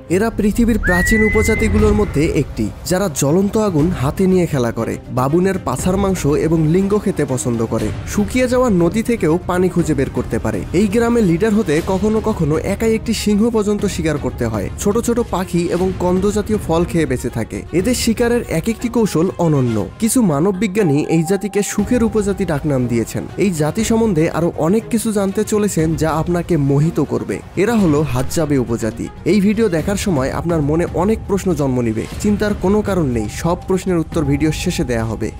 এরা পৃথিবীর প্রাচীন উপজাতিগুলোর মধ্যে একটি, যারা জ্বলন্ত আগুন হাতে নিয়ে খেলা করে, বাবুনের পাছার মাংস এবং লিঙ্গ খেতে পছন্দ করে, শুকিয়ে যাওয়া নদী থেকেও পানি খুঁজে বের করতে পারে। এই গ্রামের লিডার হতে কখনো কখনো একাই একটি সিংহ পর্যন্ত শিকার করতে হয়। ছোট ছোট পাখি এবং কন্দ জাতীয় ফল খেয়ে বেঁচে থাকে। এদের শিকারের এক একটি কৌশল অনন্য। কিছু মানব বিজ্ঞানী এই জাতিকে সুখের উপজাতি ডাকনাম দিয়েছেন। এই জাতি সম্বন্ধে আরো অনেক কিছু জানতে চলেছেন যা আপনাকে মোহিত করবে। এরা হলো হাজ্জাবে উপজাতি। এই ভিডিও দেখার সময় আপনার মনে অনেক প্রশ্ন জন্ম নিবে। চিন্তার কোনো কারণ নেই, সব প্রশ্নের উত্তর ভিডিও শেষে দেয়া হবে।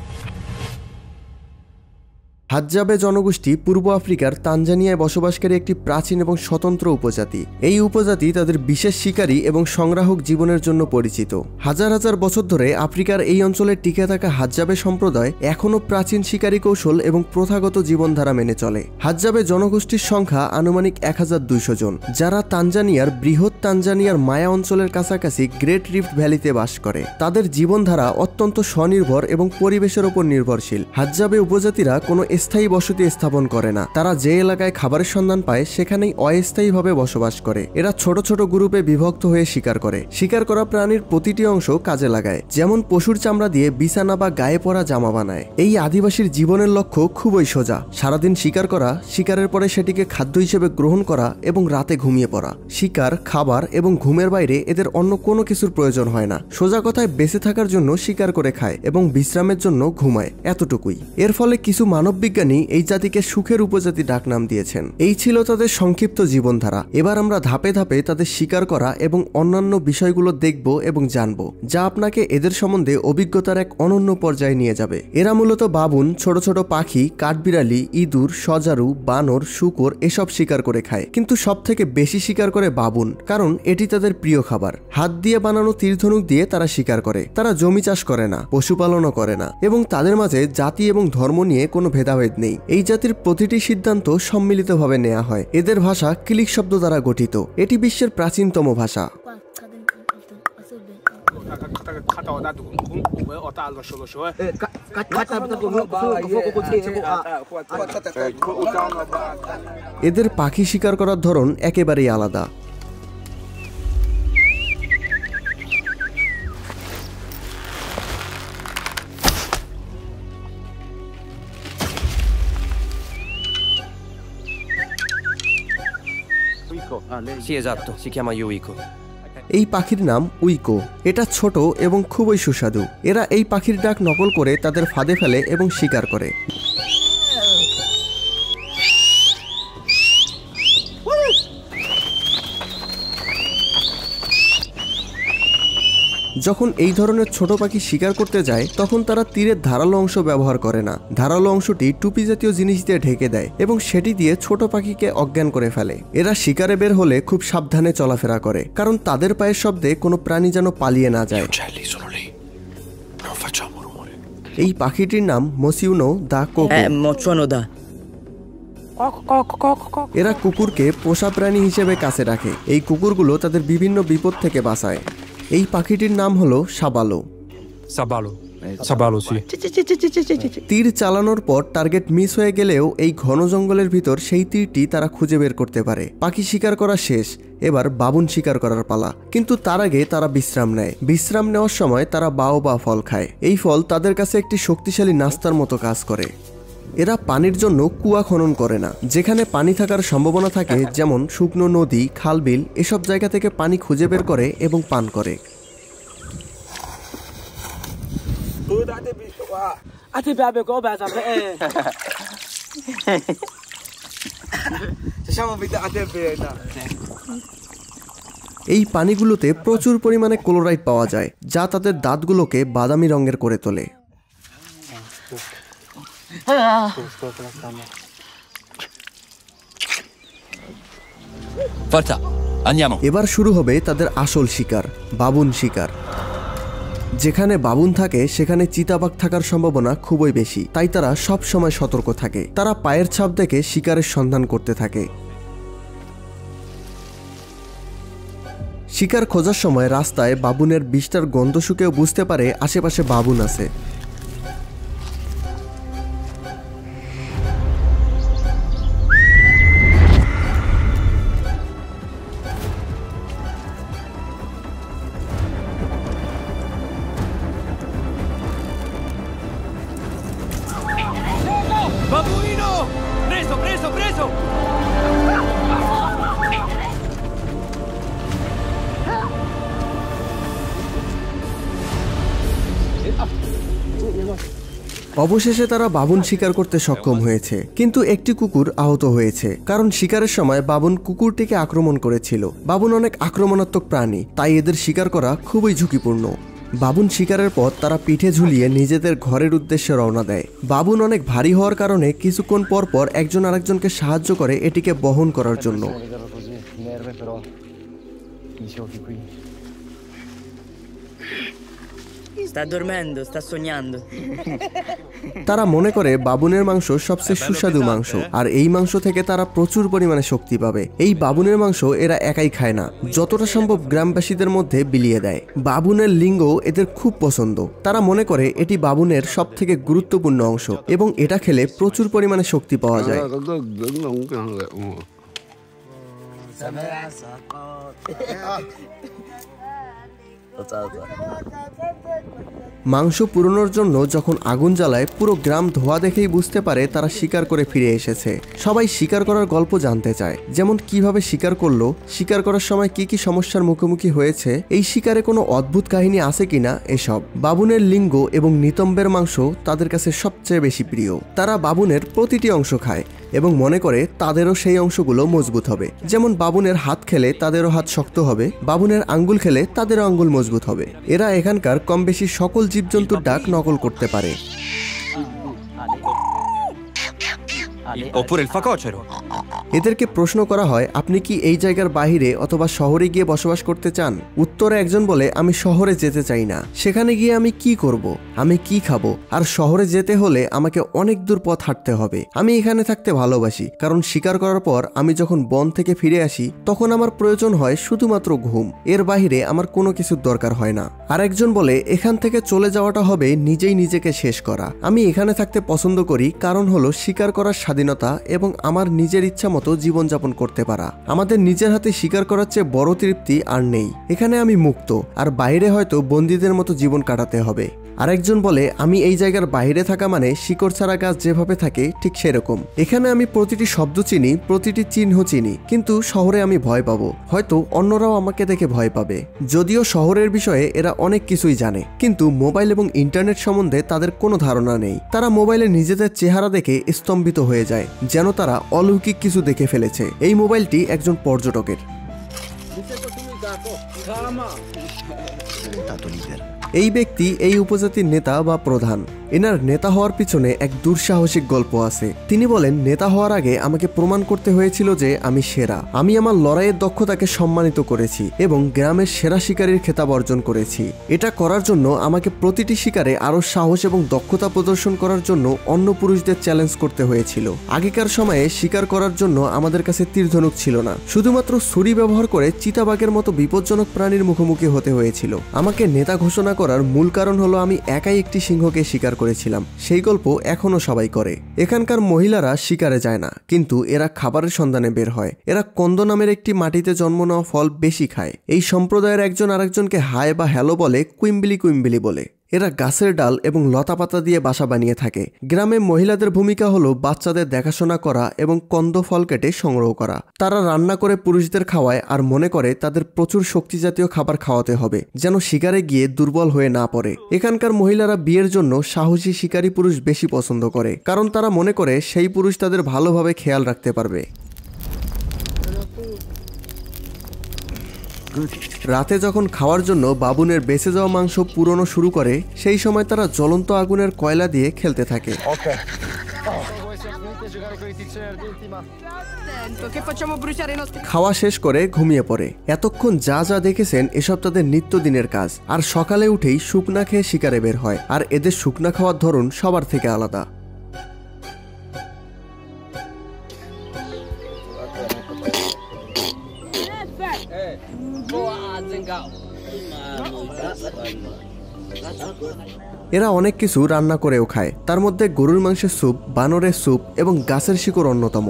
হাজ্জাবে জনগোষ্ঠী পূর্ব আফ্রিকার তানজানিয়ায় বসবাসকারী একটি প্রাচীন এবং স্বতন্ত্র উপজাতি। এই উপজাতি তাদের বিশেষ শিকারী এবং সংগ্রাহক জীবনের জন্য পরিচিত। হাজার হাজার বছর ধরে আফ্রিকার এই অঞ্চলে টিকে থাকা হাজ্জাবে সম্প্রদায় এখনও প্রাচীন শিকারী কৌশল এবং প্রথাগত জীবনধারা মেনে চলে। হাজ্জাবে জনগোষ্ঠীর সংখ্যা আনুমানিক 1200 জন, যারা তানজানিয়ার বৃহৎ তানজানিয়ার মায়া অঞ্চলের কাছাকাছি গ্রেট রিফট ভ্যালিতে বাস করে। তাদের জীবনধারা অত্যন্ত স্বনির্ভর এবং পরিবেশের উপর নির্ভরশীল। হাজ্জাবে উপজাতিরা কোনো স্থায়ী বসতি স্থাপন করে না। তারা যে এলাকায় খাবারের সন্ধান পায় সেখানেই অস্থায়ীভাবে বসবাস করে। এরা ছোট ছোট গ্রুপে বিভক্ত হয়ে শিকার করে। শিকার করা প্রাণীর প্রতিটি অংশ কাজে লাগায়, যেমন পশুর চামড়া দিয়ে বিছানা বা গায়ে পরা জামা বানায়। এই আদিবাসীর জীবনের লক্ষ্য খুবই সোজা: সারাদিন শিকার করা, শিকারের পরে সেটিকে খাদ্য হিসেবে গ্রহণ করা এবং রাতে ঘুমিয়ে পড়া। শিকার, খাবার এবং ঘুমের বাইরে এদের অন্য কোনো কিছুর প্রয়োজন হয় না। সোজা কথায় বেঁচে থাকার জন্য শিকার করে খায় এবং বিশ্রামের জন্য ঘুমায়, এতটুকুই। এর ফলে কিছু মানব বিজ্ঞানী এই জাতিকে সুখের উপজাতি ডাকনাম দিয়েছেন। এই ছিল তাদের সংক্ষিপ্ত জীবনধারা। এবার আমরা ধাপে ধাপে তাদের শিকার করা এবং অন্যান্য বিষয়গুলো দেখব এবং জানব, যা আপনাকে এদের সম্বন্ধে অভিজ্ঞতার এক অনন্য পর্যায়ে নিয়ে যাবে। এরা মূলত বাবুন, ছোট ছোট পাখি, কাঠবিড়ালি, ইঁদুর, সজারু, বানর, শূকর এসব শিকার করে খায়। কিন্তু সব থেকে বেশি শিকার করে বাবুন, কারণ এটি তাদের প্রিয় খাবার। হাত দিয়ে বানানো তীরধনুক দিয়ে তারা শিকার করে। তারা জমি চাষ করে না, পশুপালনও করে না, এবং তাদের মাঝে জাতি এবং ধর্ম নিয়ে কোনো ভেদাভেদ নেই। এই জাতির প্রতিটি সিদ্ধান্ত সম্মিলিতভাবে নেওয়া হয়। এদের ভাষা ক্লিক শব্দ দ্বারা গঠিত। এটি বিশ্বের প্রাচীনতম ভাষা। এদের পাখি শিকার করার ধরন একেবারেই আলাদা। এই পাখির নাম উইকো। এটা ছোট এবং খুবই সুস্বাদু। এরা এই পাখির ডাক নকল করে তাদের ফাঁদে ফেলে এবং শিকার করে। যখন এই ধরনের ছোট পাখি শিকার করতে যায় তখন তারা তীরের ধারালো অংশ ব্যবহার করে না। ধারালো অংশটি টুপি জাতীয় জিনিস দিয়ে ঢেকে দেয় এবং সেটি দিয়ে ছোট পাখিকে অজ্ঞান করে ফেলে। এরা শিকারে বের হলে খুব সাবধানে চলাফেরা করে, কারণ তাদের পায়ের শব্দে কোনো প্রাণী যেন পালিয়ে না যায়। এই পাখিটির নাম মসিউনো দা কোকো। এরা কুকুরকে পোষা প্রাণী হিসেবে কাছে রাখে। এই কুকুরগুলো তাদের বিভিন্ন বিপদ থেকে বাঁচায়। এই পাখিটির নাম হলো সাবালো। তীর চালানোর পর টার্গেট মিস হয়ে গেলেও এই ঘন জঙ্গলের ভিতর সেই তীরটি তারা খুঁজে বের করতে পারে। পাখি শিকার করা শেষ, এবার বাবুন শিকার করার পালা। কিন্তু তার আগে তারা বিশ্রাম নেয়। বিশ্রাম নেওয়ার সময় তারা বাও বা ফল খায়। এই ফল তাদের কাছে একটি শক্তিশালী নাস্তার মতো কাজ করে। এরা পানির জন্য কুয়া খনন করে না। যেখানে পানি থাকার সম্ভাবনা থাকে, যেমন শুকনো নদী, খালবিল, এসব জায়গা থেকে পানি খুঁজে বের করে এবং পান করে। এই পানিগুলোতে প্রচুর পরিমাণে ক্লোরাইড পাওয়া যায়, যা তাদের দাঁতগুলোকে বাদামি রঙের করে তোলে। এবার শুরু হবে তাদের আসল শিকার, বাবুন শিকার। যেখানে বাবুন থাকে সেখানে চিতাবাঘ থাকার সম্ভাবনা খুবই বেশি, তাই তারা সব সময় সতর্ক থাকে। তারা পায়ের ছাপ দেখে শিকারের সন্ধান করতে থাকে। শিকার খোঁজার সময় রাস্তায় বাবুনের বিষটার গন্ধ শুকেও বুঝতে পারে আশেপাশে বাবুন আছে। preso! অবশেষে তারা বাবুন শিকার করতে সক্ষম হয়েছে, কিন্তু একটি কুকুর আহত হয়েছে, কারণ শিকারের সময় বাবুন কুকুরটিকে আক্রমণ করেছিল। বাবুন অনেক আক্রমণাত্মক প্রাণী, তাই এদের শিকার করা খুবই ঝুঁকিপূর্ণ। বাবুন শিকারের পর তারা পিঠে ঝুলিয়ে নিজেদের ঘরের উদ্দেশ্যে রওনা দেয়। বাবুন অনেক ভারী হওয়ার কারণে কিছুক্ষণ পর পর একজন আরেকজনকে সাহায্য করে এটিকে বহন করার জন্য। Sta dormendo, sta sognando. তারা মনে করে বাবুনের মাংস সবচেয়ে সুস্বাদু মাংস, আর এই মাংস থেকে তারা প্রচুর পরিমাণে শক্তি পাবে। এই বাবুনের মাংস এরা একাই খায় না, যতটা সম্ভব গ্রামবাসীদের মধ্যে বিলিয়ে দেয়। বাবুনের লিঙ্গ এদের খুব পছন্দ। তারা মনে করে এটি বাবুনের সবথেকে গুরুত্বপূর্ণ অংশ এবং এটা খেলে প্রচুর পরিমাণে শক্তি পাওয়া যায়। মাংস পুরানোর জন্য যখন আগুন জ্বালায়, পুরো গ্রাম ধোঁয়া দেখেই বুঝতে পারে তারা শিকার করে ফিরে এসেছে। সবাই শিকার করার গল্প জানতে চায়, যেমন কিভাবে শিকার করলো, শিকার করার সময় কি কি সমস্যার মুখোমুখি হয়েছে, এই শিকারে কোনো অদ্ভুত কাহিনী আছে কিনা, এসব। বাবুনের লিঙ্গ এবং নিতম্বের মাংস তাদের কাছে সবচেয়ে বেশি প্রিয়। তারা বাবুনের প্রতিটি অংশ খায় এবং মনে করে তাদেরও সেই অংশগুলো মজবুত হবে। যেমন বাবুনের হাত খেলে তাদেরও হাত শক্ত হবে, বাবুনের আঙ্গুল খেলে তাদেরও আঙ্গুল মজবুত হবে। এরা এখানকার কম বেশি সকল জীবজন্তুর ডাক নকল করতে পারে। Oppure il facocero. এদেরকে প্রশ্ন করা হয়, আপনি কি এই জায়গার বাইরে অথবা শহরে গিয়ে বসবাস করতে চান? উত্তরে একজন বলে, আমি শহরে যেতে চাই না। সেখানে গিয়ে আমি কি করব, আমি কি খাবো, আর শহরে যেতে হলে আমাকে অনেক দূর পথ হাঁটতে হবে। আমি এখানে থাকতে ভালোবাসি, কারণ শিকার করার পর আমি যখন বন থেকে ফিরে আসি তখন আমার প্রয়োজন হয় শুধুমাত্র ঘুম, এর বাইরে আমার কোনো কিছুর দরকার হয় না। আর একজন বলে, এখান থেকে চলে যাওয়াটা হবে নিজেই নিজেকে শেষ করা। আমি এখানে থাকতে পছন্দ করি, কারণ হলো শিকার করার স্বাধীনতা এবং আমার নিজের ইচ্ছা মতো জীবনযাপন করতে পারা। আমাদের নিজের হাতে শিকার করার চেয়ে বড় তৃপ্তি আর নেই। এখানে আমি মুক্ত, আর বাইরে হয়তো বন্দীদের মতো জীবন কাটাতে হবে। আরেকজন বলে, আমি এই জায়গার বাইরে থাকা মানে শিকড় ছাড়া গাছ যেভাবে থাকে ঠিক সেরকম। এখানে আমি প্রতিটি শব্দ চিনি, প্রতিটি চিহ্ন চিনি, কিন্তু শহরে আমি ভয় পাবো, হয়তো অন্যরাও আমাকে দেখে ভয় পাবে। যদিও শহরের বিষয়ে এরা অনেক কিছুই জানে, কিন্তু মোবাইল এবং ইন্টারনেট সম্বন্ধে তাদের কোনো ধারণা নেই। তারা মোবাইলে নিজেদের চেহারা দেখে স্তম্ভিত হয়ে যায়, যেন তারা অলৌকিক কিছু দেখে ফেলেছে। এই মোবাইলটি একজন পর্যটকের। এই ব্যক্তি এই উপজাতির নেতা বা প্রধান। এনার নেতা হওয়ার পিছনে এক দুঃসাহসিক গল্প আছে। তিনি বলেন, নেতা হওয়ার আগে আমাকে প্রমাণ করতে হয়েছিল যে আমি সেরা। আমি আমার লড়াইয়ের দক্ষতাকে সম্মানিত করেছি এবং গ্রামের সেরা শিকারীর খেতাব অর্জন করেছি। এটা করার জন্য আমাকে প্রতিটি শিকারে আরো সাহস এবং দক্ষতা প্রদর্শন করার জন্য অন্য পুরুষদের চ্যালেঞ্জ করতে হয়েছিল। আগেকার সময়ে শিকার করার জন্য আমাদের কাছে তীরধনুক ছিল না, শুধুমাত্র ছুরি ব্যবহার করে চিতাবাঘের মতো বিপজ্জনক প্রাণীর মুখোমুখি হতে হয়েছিল। আমাকে নেতা ঘোষণা করার মূল কারণ হলো আমি একাই একটি সিংহকে শিকার করেছিলাম। সেই গল্প এখনো সবাই করে। এখানকার মহিলারা শিকারে যায় না, কিন্তু এরা খাবারের সন্ধানে বের হয়। এরা কন্দ নামের একটি মাটিতে জন্ম নেওয়া ফল বেশি খায়। এই সম্প্রদায়ের একজন আরেকজনকে হাই বা হ্যালো বলে, কুইম্বিলি কুইম্বিলি বলে। এরা গাছের ডাল এবং লতা পাতা দিয়ে বাসা বানিয়ে থাকে। গ্রামে মহিলাদের ভূমিকা হলো বাচ্চাদের দেখাশোনা করা এবং কন্দ ফল কেটে সংগ্রহ করা। তারা রান্না করে পুরুষদের খাওয়ায় আর মনে করে তাদের প্রচুর শক্তি জাতীয় খাবার খাওয়াতে হবে, যেন শিকারে গিয়ে দুর্বল হয়ে না পড়ে। এখানকার মহিলারা বিয়ের জন্য সাহসী শিকারী পুরুষ বেশি পছন্দ করে, কারণ তারা মনে করে সেই পুরুষ তাদের ভালোভাবে খেয়াল রাখতে পারবে। রাতে যখন খাওয়ার জন্য বাবুনের বেঁচে যাওয়া মাংস পুরনো শুরু করে, সেই সময় তারা জ্বলন্ত আগুনের কয়লা দিয়ে খেলতে থাকে। খাওয়া শেষ করে ঘুমিয়ে পড়ে। এতক্ষণ যা যা দেখেছেন এসব তাদের নিত্যদিনের কাজ। আর সকালে উঠেই শুকনা খেয়ে শিকারে বের হয়, আর এদের শুকনা খাওয়ার ধরন সবার থেকে আলাদা। এরা অনেক কিছু রান্না করেও খায়, তার মধ্যে গরুর মাংসের স্যুপ, বানরের স্যুপ এবং গাছের শিকড় অন্যতম।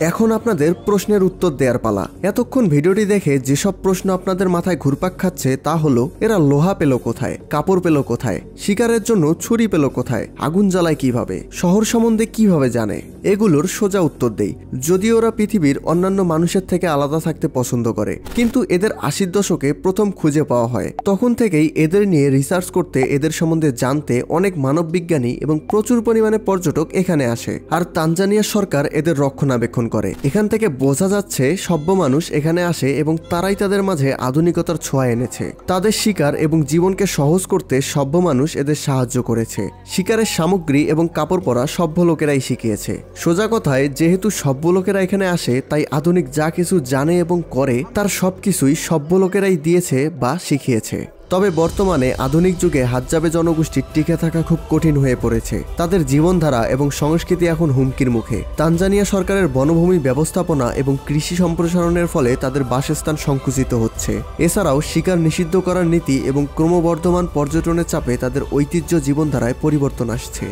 এখন আপনাদের প্রশ্নের উত্তর দেওয়ার পালা। এতক্ষণ ভিডিওটি দেখে যেসব প্রশ্ন আপনাদের মাথায় ঘুরপাক খাচ্ছে তা হলো, এরা লোহা পেল কোথায়, কাপড় পেল কোথায়, শিকারের জন্য ছুরি পেল কোথায়, আগুন জ্বালায় কিভাবে, শহর সম্বন্ধে কিভাবে জানে। এগুলোর সোজা উত্তর দেই। যদিও ওরা পৃথিবীর অন্যান্য মানুষের থেকে আলাদা থাকতে পছন্দ করে, কিন্তু এদের 80-র দশকে প্রথম খুঁজে পাওয়া হয়। তখন থেকেই এদের নিয়ে রিসার্চ করতে, এদের সম্বন্ধে জানতে অনেক মানববিজ্ঞানী এবং প্রচুর পরিমাণে পর্যটক এখানে আসে। আর তানজানিয়া সরকার এদের রক্ষণাবেক্ষণ করে। এখান থেকে বোঝা যাচ্ছে সভ্য মানুষ এখানে আসে এবং তারাই তাদের মাঝে আধুনিকতার ছোঁয়া এনেছে। তাদের শিকার এবং জীবনকে সহজ করতে সভ্য মানুষ এদের সাহায্য করেছে। শিকারের সামগ্রী এবং কাপড় পরা সভ্য লোকেরাই শিখিয়েছে। সোজা কথায়, যেহেতু সভ্য লোকেরা এখানে আসে, তাই আধুনিক যা কিছু জানে এবং করে তার সবকিছুই সভ্য লোকেরাই দিয়েছে বা শিখিয়েছে। তবে বর্তমানে আধুনিক যুগে হাজ্জাবে জনগোষ্ঠীর টিকে থাকা খুব কঠিন হয়ে পড়েছে। তাদের জীবনধারা এবং সংস্কৃতি এখন হুমকির মুখে। তানজানিয়া সরকারের বনভূমি ব্যবস্থাপনা এবং কৃষি সম্প্রসারণের ফলে তাদের বাসস্থান সংকুচিত হচ্ছে। এছাড়াও শিকার নিষিদ্ধ করার নীতি এবং ক্রমবর্ধমান পর্যটনের চাপে তাদের ঐতিহ্য জীবনধারায় পরিবর্তন আসছে।